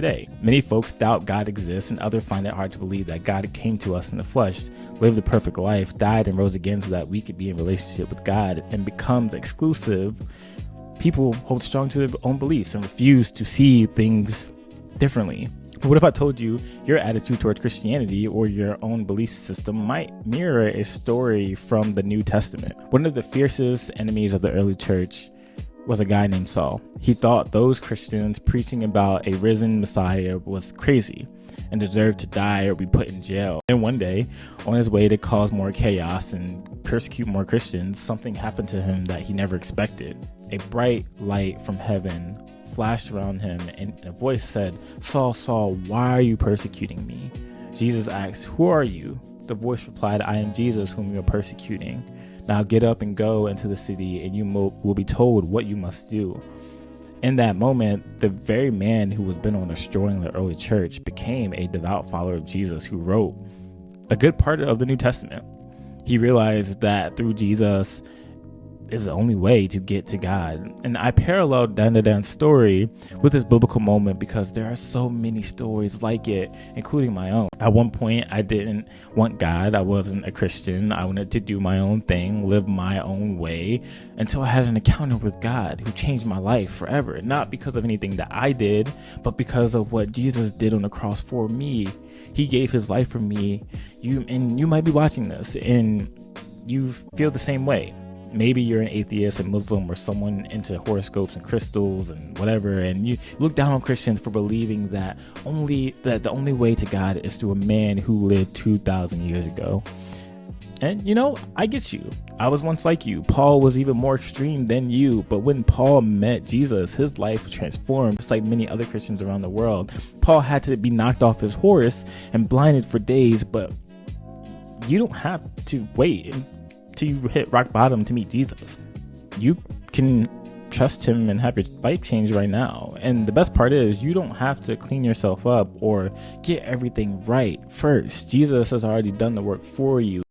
today. Many folks doubt God exists, and others find it hard to believe that God came to us in the flesh, lived a perfect life, died and rose again so that we could be in relationship with God and becomes exclusive. People hold strong to their own beliefs and refuse to see things differently. What if I told you your attitude towards Christianity or your own belief system might mirror a story from the New Testament? One of the fiercest enemies of the early church was a guy named Saul. He thought those Christians preaching about a risen Messiah was crazy and deserved to die or be put in jail. And one day, on his way to cause more chaos and persecute more Christians, something happened to him that he never expected. A bright light from heaven flashed around him, and a voice said, "Saul, Saul, why are you persecuting me?" Jesus asked, "Who are you?" The voice replied, "I am Jesus whom you are persecuting. Now get up and go into the city, and you will be told what you must do." In that moment, the very man who was bent on destroying the early church became a devout follower of Jesus who wrote a good part of the New Testament. He realized that through Jesus is the only way to get to God. And I paralleled Dan's story with this biblical moment because there are so many stories like it, including my own. At one point, I didn't want God. I wasn't a Christian. I wanted to do my own thing, live my own way, until I had an encounter with God who changed my life forever. Not because of anything that I did, but because of what Jesus did on the cross for me. He gave his life for me. You might be watching this and you feel the same way. Maybe you're an atheist, a Muslim, or someone into horoscopes and crystals and whatever, and you look down on Christians for believing that the only way to God is through a man who lived 2,000 years ago. And I get you. I was once like you. Paul was even more extreme than you, but when Paul met Jesus, his life was transformed, just like many other Christians around the world. Paul had to be knocked off his horse and blinded for days, but you don't have to wait till you hit rock bottom to meet Jesus. You can trust him and have your life change right now. And the best part is you don't have to clean yourself up or get everything right first. Jesus has already done the work for you.